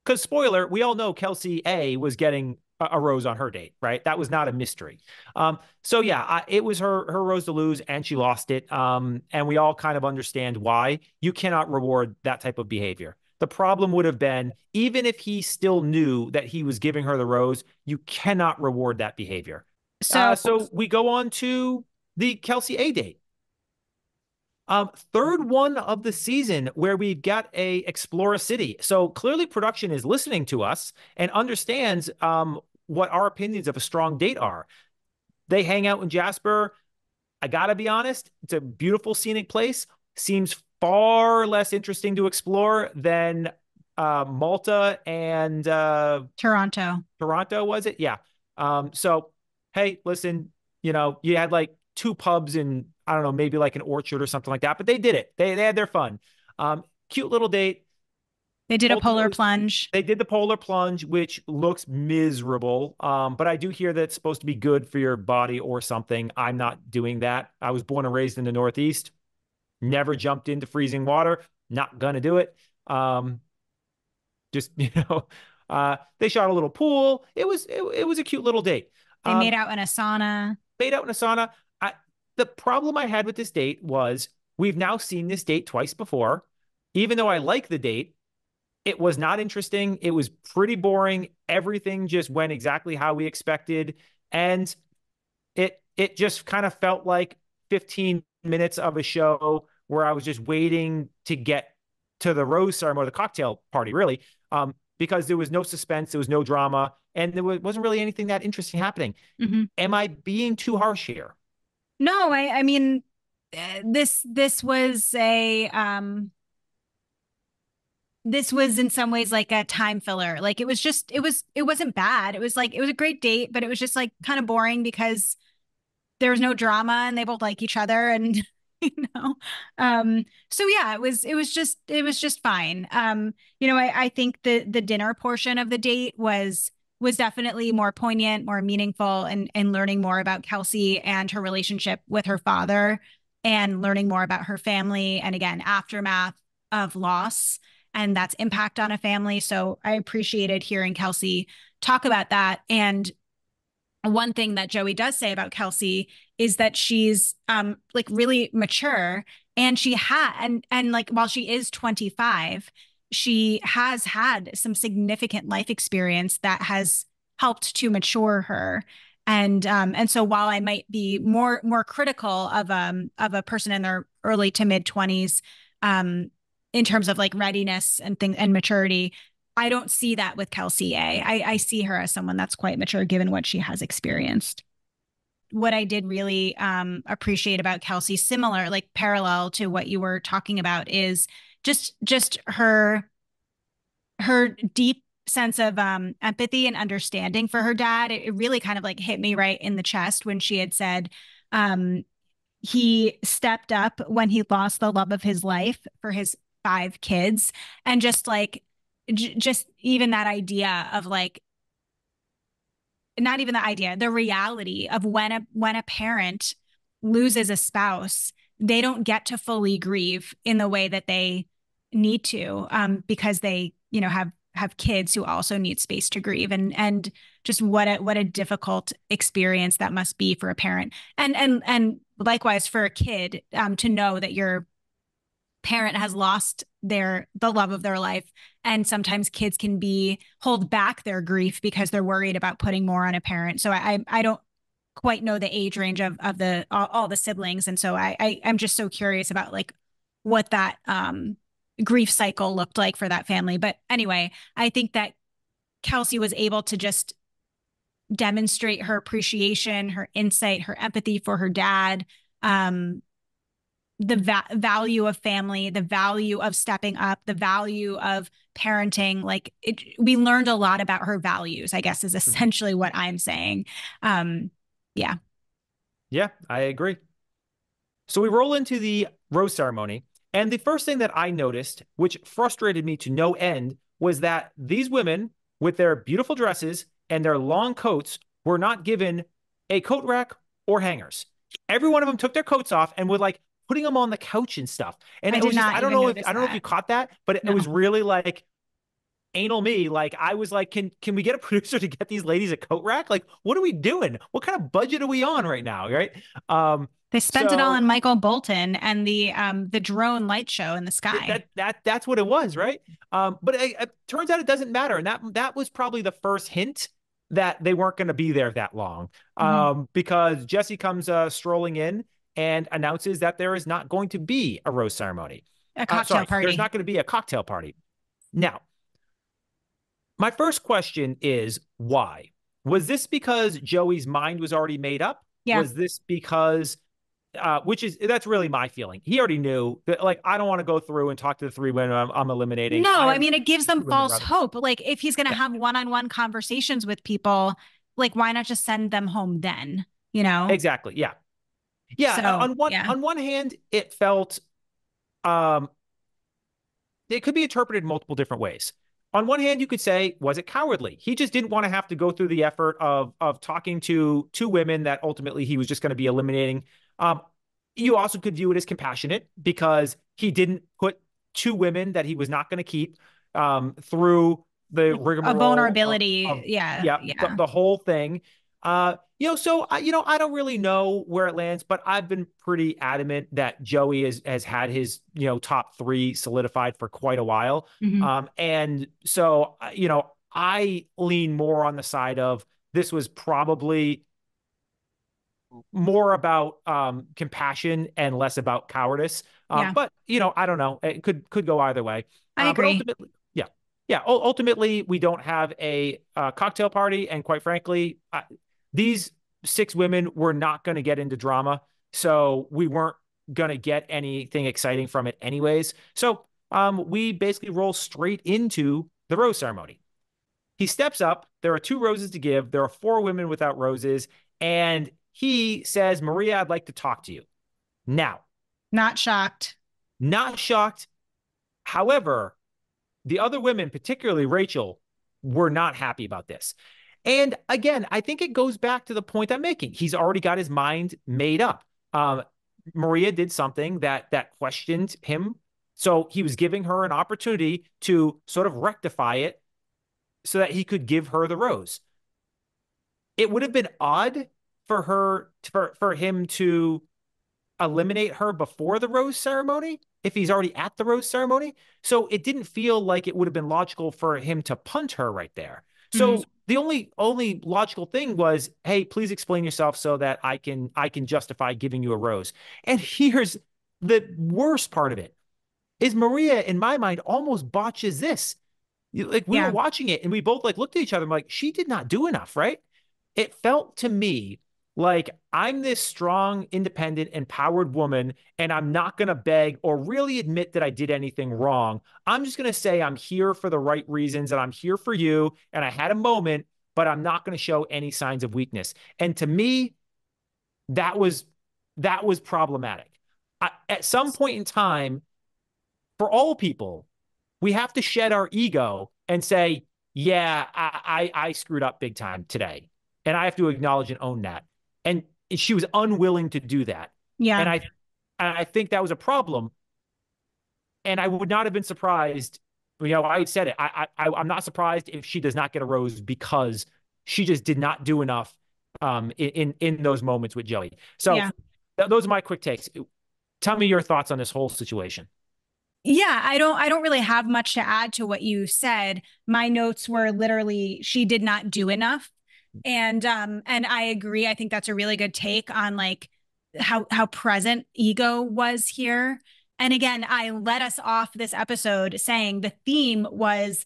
Because spoiler, we all know Kelsey A was getting a rose on her date, right? That was not a mystery. So yeah, it was her rose to lose, and she lost it. And we all kind of understand why. You cannot reward that type of behavior. The problem would have been, even if he still knew that he was giving her the rose, you cannot reward that behavior. So So we go on to the Kelsey A date. Third one of the season where we've got a explore a city. So clearly production is listening to us and understands what our opinions of a strong date are. They hang out in Jasper. I gotta be honest, it's a beautiful scenic place. Seems far less interesting to explore than Malta and Toronto. Toronto, was it? Yeah. So, hey, listen, you had like two pubs and I don't know, maybe like an orchard or something like that, but they did it. They had their fun. Cute little date. They did a polar Ultimately, plunge. they did the polar plunge, which looks miserable. But I do hear that it's supposed to be good for your body or something. I'm not doing that. I was born and raised in the Northeast, never jumped into freezing water, not gonna do it. Just they shot a little pool. It was a cute little date. They made Um, out in a sauna. Made out in a sauna. I, the problem I had with this date was we've now seen this date twice before. Even though I like the date, it was not interesting. It was pretty boring. Everything just went exactly how we expected. And it just kind of felt like 15 minutes of a show where I was just waiting to get to the rose ceremony, or the cocktail party, really, because there was no suspense, there was no drama, and there wasn't really anything that interesting happening. Mm-hmm. Am I being too harsh here? No, I mean, this was a this was in some ways like a time filler. Like it wasn't bad. It was like it was a great date, but it was just like kind of boring because there was no drama and they both like each other and you know. So yeah, it was just fine. I think the dinner portion of the date was definitely more poignant, more meaningful, and learning more about Kelsey and her relationship with her father, and learning more about her family, and again, aftermath of loss and that's impact on a family. So I appreciated hearing Kelsey talk about that. And one thing that Joey does say about Kelsey is that she's like really mature, and she had and like while she is 25, she has had some significant life experience that has helped to mature her. And so while I might be more critical of a person in their early to mid 20s in terms of like readiness and things and maturity, I don't see that with Kelsey A. I see her as someone that's quite mature given what she has experienced. What I did really appreciate about Kelsey, similar, like parallel to what you were talking about, is just her deep sense of empathy and understanding for her dad. It really kind of like hit me right in the chest when she had said he stepped up when he lost the love of his life for his 5 kids, and just like just even that idea of like not even the idea, the reality of when a parent loses a spouse, they don't get to fully grieve in the way that they need to, because they, have kids who also need space to grieve, and just what a difficult experience that must be for a parent, and likewise for a kid, to know that your parent has lost the love of their life. And sometimes kids can hold back their grief because they're worried about putting more on a parent. So I don't quite know the age range of all the siblings, and so I'm just so curious about like what that grief cycle looked like for that family. But anyway, I think that Kelsey was able to just demonstrate her appreciation, her insight, her empathy for her dad, the value of family, the value of stepping up, the value of parenting. Like we learned a lot about her values, I guess, is essentially what I'm saying. Yeah. Yeah, I agree. So we roll into the rose ceremony. And the first thing that I noticed, which frustrated me to no end, was that these women with their beautiful dresses and their long coats were not given a coat rack or hangers. Every one of them took their coats off and would like putting them on the couch and stuff. And I it did was just, not I don't even know if notice I don't know if you that. caught that, but it No. was really like anal me. Like I was like, can we get a producer to get these ladies a coat rack? Like, what are we doing? What kind of budget are we on right now? Right. They spent it all So on Michael Bolton and the drone light show in the sky. that's what it was, right? But it turns out it doesn't matter, and that was probably the first hint that they weren't going to be there that long, because Jesse comes strolling in and announces that there is not going to be a rose ceremony. A cocktail Sorry, there's party. not going to be a cocktail party. Now, my first question is why? Was this because Joey's mind was already made up? Yeah. Was this because that's really my feeling. He already knew that, like, I don't want to go through and talk to the 3 women I'm eliminating. No, I I have mean, it gives 2 them women false rather. hope. Like, if he's going to Yeah, have one-on-one conversations with people, like, why not just send them home then? You know? exactly. Yeah. Yeah. So, yeah. On one hand, it felt it could be interpreted multiple different ways. On one hand, you could say, was it cowardly? He just didn't want to have to go through the effort of talking to 2 women that ultimately he was just going to be eliminating. You also could view it as compassionate because he didn't put 2 women that he was not going to keep through the A rigmarole vulnerability. of Yeah. yeah, Yeah. the whole thing. So I don't really know where it lands, but I've been pretty adamant that Joey has had his top three solidified for quite a while. Mhm. And so I lean more on the side of this was probably more about compassion and less about cowardice. Yeah, But I don't know. It could go either way. I But agree. ultimately, yeah, yeah. Ultimately, we don't have a cocktail party, and quite frankly, these six women were not going to get into drama, so we weren't going to get anything exciting from it, anyways. So we basically roll straight into the rose ceremony. He steps up. There are two roses to give. There are four women without roses. And he says, Maria, I'd like to talk to you. Now, Not shocked. not shocked. However, the other women, particularly Rachel, were not happy about this. And again, I think it goes back to the point I'm making. He's already got his mind made up. Um, Maria did something that questioned him. So he was giving her an opportunity to sort of rectify it so that he could give her the rose. It would have been odd for him to eliminate her before the rose ceremony if he's already at the rose ceremony. So it didn't feel like it would have been logical for him to punt her right there. Mhm. So the only logical thing was, hey, please explain yourself so that I can justify giving you a rose. And here's the worst part of it is Maria, in my mind, almost botches this. Like we were Yeah, watching it and we both like looked at each other and like, she did not do enough, right? It felt to me like I'm this strong, independent, empowered woman, and I'm not going to beg or really admit that I did anything wrong. I'm just going to say I'm here for the right reasons and I'm here for you. And I had a moment, but I'm not going to show any signs of weakness. And to me, that was that was problematic. At some point in time, for all people, we have to shed our ego and say, yeah, I screwed up big time today. And I have to acknowledge and own that. And she was unwilling to do that. And yeah, I think that was a problem. And I would not have been surprised. I said it. I'm not surprised if she does not get a rose because she just did not do enough in those moments with Joey. So yeah. those are my quick takes. Tell me your thoughts on this whole situation. Yeah, I don't really have much to add to what you said. My notes were literally she did not do enough. And I agree. I think that's a really good take on like how present ego was here. And again, I led us off this episode saying the theme was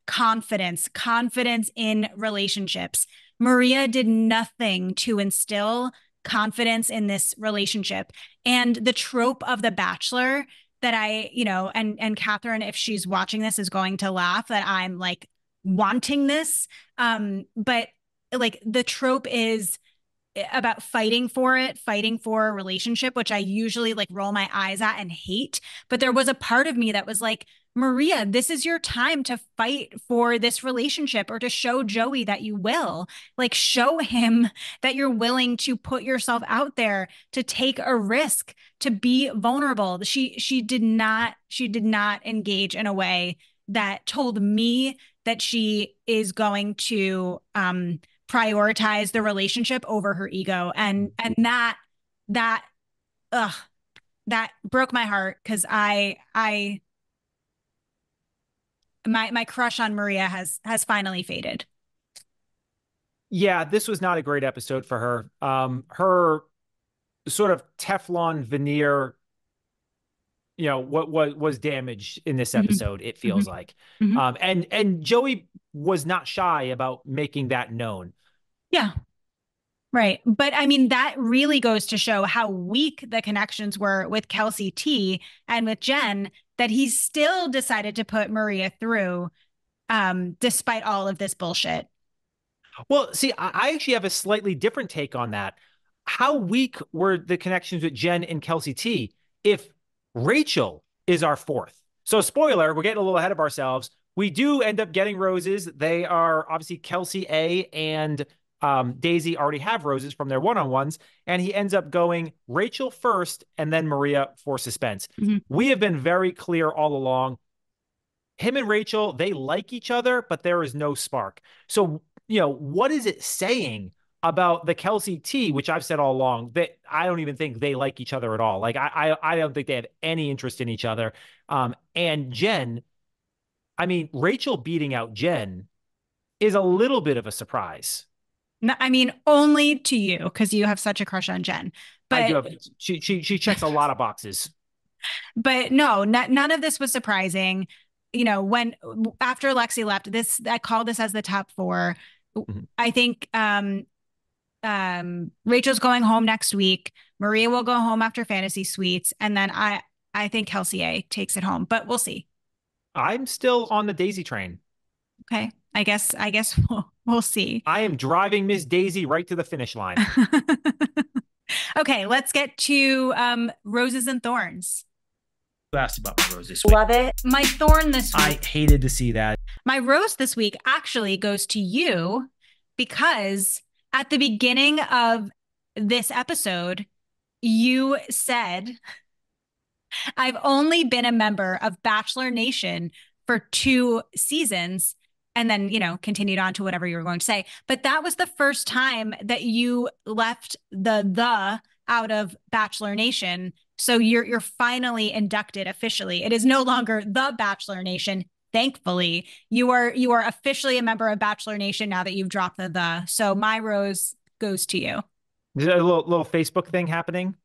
confidence, confidence in relationships. Maria did nothing to instill confidence in this relationship. And the trope of the bachelor that and Catherine, if she's watching this, is going to laugh that I'm like wanting this. But like the trope is about fighting for it, fighting for a relationship, which I usually like roll my eyes at and hate. But there was a part of me that was like, Maria, this is your time to fight for this relationship or to show Joey that you will. Like, show him that you're willing to put yourself out there, to take a risk, to be vulnerable. She did not engage in a way that told me that she is going to prioritize the relationship over her ego. And that ugh that broke my heart because I my crush on Maria has finally faded. Yeah, this was not a great episode for her. Her sort of Teflon veneer, what was damaged in this Mhm. episode, it feels Mhm. like. Mhm. And Joey was not shy about making that known. Yeah, right. But I mean, that really goes to show how weak the connections were with Kelsey T and with Jen that he still decided to put Maria through despite all of this bullshit. Well, see, I actually have a slightly different take on that. How weak were the connections with Jen and Kelsey T if Rachel is our fourth? So, spoiler, we're getting a little ahead of ourselves. We do end up getting roses. They are obviously Kelsey A and Daisy already have roses from their one-on-ones, and he ends up going Rachel first and then Maria for suspense. Mhm. We have been very clear all along. Him and Rachel, they like each other, but there is no spark. So, what is it saying about the Kelsey T, which I've said all along that I don't even think they like each other at all. Like I don't think they have any interest in each other. And Jen, I mean, Rachel beating out Jen is a little bit of a surprise. No, I mean, only to you because you have such a crush on Jen. I do But have she checks a lot of boxes. but no, none of this was surprising. You know, when after Lexi left, this I call this as the top four. Mhm. I think Rachel's going home next week. Maria will go home after Fantasy Suites, and then I think Kelsey A takes it home, but we'll see. I'm still on the Daisy train. Okay, I guess we'll see. I am driving Miss Daisy right to the finish line. Okay, let's get to roses and thorns. You asked about my rose this week. Love it. My thorn this week. I hated to see that. My rose this week actually goes to you because at the beginning of this episode, you said, I've only been a member of Bachelor Nation for 2 seasons and then, continued on to whatever you were going to say. But that was the first time that you left the out of Bachelor Nation. So you're finally inducted officially. It is no longer the Bachelor Nation. Thankfully, you are officially a member of Bachelor Nation now that you've dropped the. So my rose goes to you. Is there a little Facebook thing happening?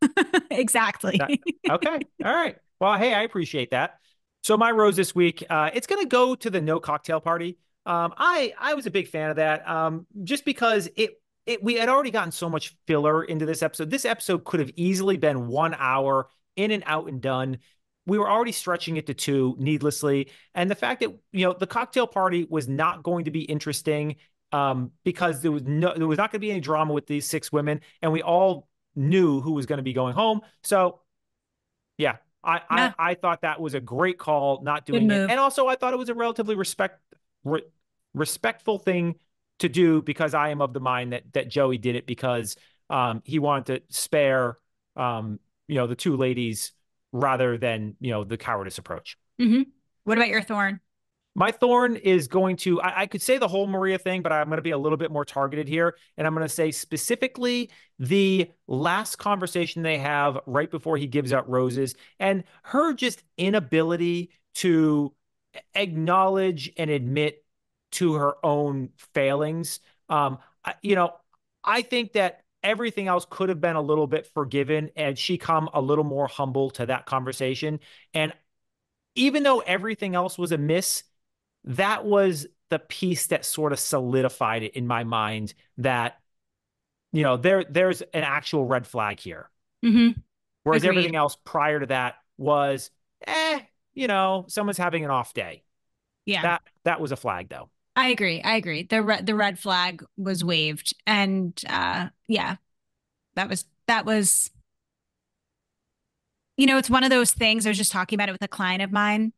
Exactly. Okay. All right. Well, hey, I appreciate that. So my rose this week, it's going to go to the no cocktail party. I was a big fan of that. Just because we had already gotten so much filler into this episode. This episode could have easily been 1 hour in and out and done. We were already stretching it to 2 needlessly. And the fact that, the cocktail party was not going to be interesting, because there was not going to be any drama with these 6 women, and we all knew who was going to be going home. So yeah, Yeah, I thought that was a great call, not good doing it. move. And also I thought it was a relatively respectful thing to do, because I am of the mind that Joey did it because he wanted to spare the 2 ladies rather than, the cowardice approach. Mm-hmm. What about your thorn? My thorn is going to, I could say the whole Maria thing, but I'm going to be a little bit more targeted here. And I'm going to say specifically the last conversation they have right before he gives out roses, and her just inability to acknowledge and admit to her own failings. I think that everything else could have been a little bit forgiven, and she come a little more humble to that conversation. And even though everything else was a miss, that was the piece that sort of solidified it in my mind that, there's an actual red flag here. Mm-hmm. Whereas Agreed. everything else prior to that was, someone's having an off day. Yeah, That was a flag though. I agree. The red flag was waved, and yeah, that was. It's one of those things. I was just talking about it with a client of mine,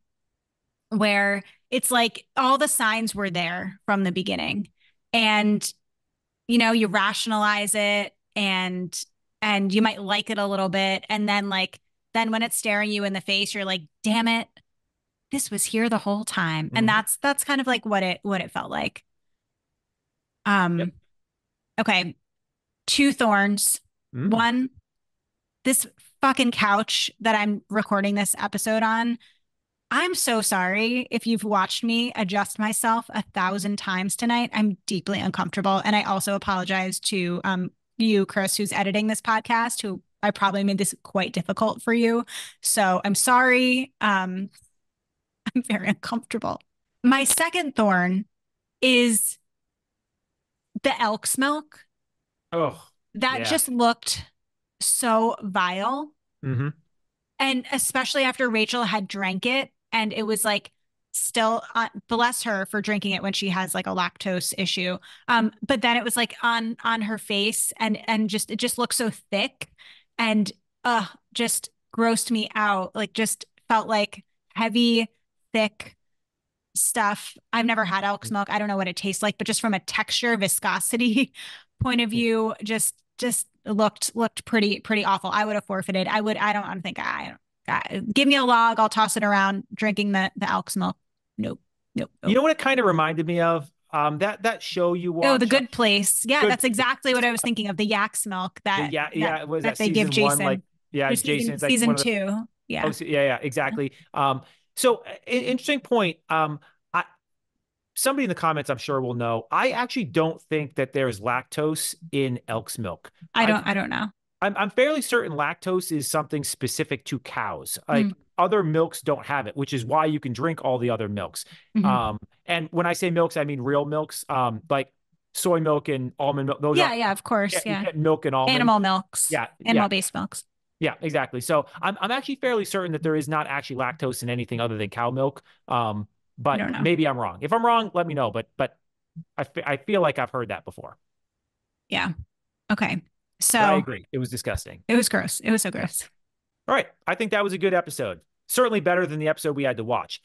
where it's like all the signs were there from the beginning, and you rationalize it, and you might like it a little bit, and then when it's staring you in the face, you're like, damn it, this was here the whole time. And Mm-hmm. that's kind of like what it felt like. Yep. Okay, 2 thorns. Mm-hmm. One, this fucking couch that I'm recording this episode on. I'm so sorry if you've watched me adjust myself 1,000 times tonight. I'm deeply uncomfortable. And I also apologize to you, Chris, who's editing this podcast, who I probably made this quite difficult for you. So I'm sorry. I'm very uncomfortable. My second thorn is the elk's milk. Oh, That yeah. just looked so vile. Mm-hmm. And especially after Rachel had drank it, and it was like still, bless her for drinking it when she has like a lactose issue. But then it was like on her face, and just it just looked so thick, and just grossed me out. Like just felt like heavy, thick stuff. I've never had elk's milk. I don't know what it tastes like, but just from a texture, viscosity point of view, just looked pretty awful. I would have forfeited. I don't think give me a log, I'll toss it around drinking the elk's milk. Nope. Nope. You know what it kind of reminded me of? That show you Oh, The watch, Good Place. Yeah, good. that's exactly what I was thinking of. The yak's milk that Yeah, that yeah. Was that that they give season one? Like, Jason. yeah, Or Jason's like season one of the. two. Oh, Yeah. yeah, yeah, exactly. So interesting point. I somebody in the comments, I'm sure will know. I actually don't think that there's lactose in elk's milk. I don't know. I'm fairly certain lactose is something specific to cows. Mm, Like other milks don't have it, which is why you can drink all the other milks. mhm. And when I say milks, I mean real milks. Like soy milk and almond milk. Those Yeah, aren't. yeah, of Yeah, course. you Yeah. get milk and almond. Animal milks, Yeah, yeah, animal-based milks. yeah, exactly. So I'm actually fairly certain that there is not actually lactose in anything other than cow milk. I But don't know. maybe I'm wrong. If I'm wrong, let me know. But I feel like I've heard that before. Yeah. Okay. But I So agree. It was disgusting. it was gross. It was so Yeah. gross. All right. I think that was a good episode. Certainly better than the episode we had to watch.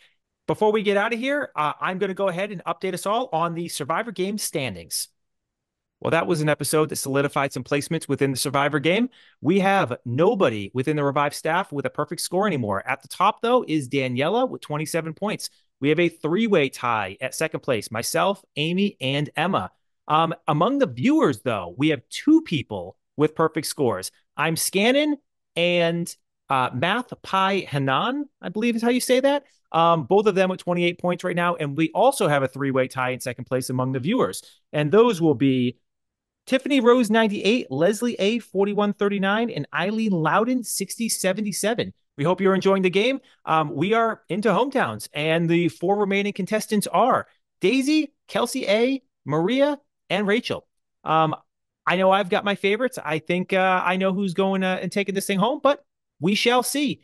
Before we get out of here, I'm going to go ahead and update us all on the Survivor Game standings. Well, that was an episode that solidified some placements within the Survivor game. We have nobody within the Revive staff with a perfect score anymore. At the top, though, is Daniela with 27 points. We have a three-way tie at second place, myself, Amy, and Emma. Among the viewers, though, we have two people with perfect scores. I'm Scannon and Math Pi Hanan, I believe is how you say that. Both of them with 28 points right now. And we also have a three-way tie in second place among the viewers. And those will be Tiffany Rose 98, Leslie A 4139, and Eileen Loudon 6077. We hope you're enjoying the game. We are into hometowns, and the four remaining contestants are Daisy, Kelsey A, Maria, and Rachel. I know I've got my favorites. I think I know who's going and taking this thing home, but we shall see.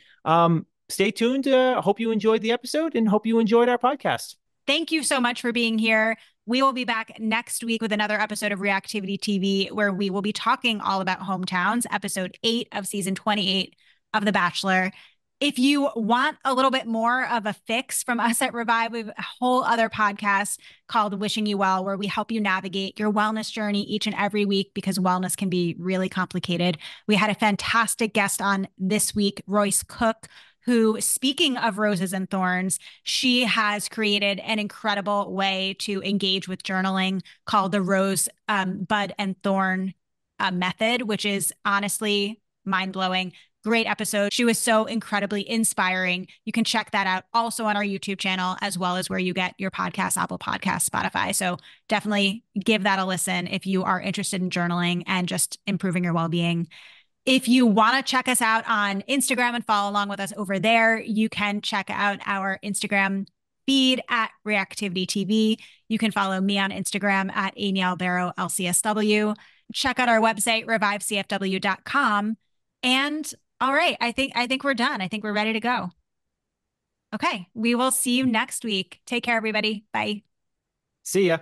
Stay tuned. Hope you enjoyed the episode and hope you enjoyed our podcast. Thank you so much for being here. We will be back next week with another episode of Reactivity TV, where we will be talking all about hometowns, episode 8 of season 28 of The Bachelor. If you want a little bit more of a fix from us at Revive, we have a whole other podcast called Wishing You Well, where we help you navigate your wellness journey each and every week, because wellness can be really complicated. We had a fantastic guest on this week, Royce Cook, who, speaking of roses and thorns, she has created an incredible way to engage with journaling called the Rose, Bud, and Thorn method, which is honestly mind-blowing. Great episode. She was so incredibly inspiring. You can check that out also on our YouTube channel, as well as where you get your podcast, Apple Podcasts, Spotify. So definitely give that a listen if you are interested in journaling and just improving your well-being. If you want to check us out on Instagram and follow along with us over there, you can check out our Instagram feed at Reactivity TV. You can follow me on Instagram at Amy Albero LCSW. Check out our website, revivecfw.com. And all right, I think we're done. I think we're ready to go. Okay, we will see you next week. Take care, everybody. Bye. See ya.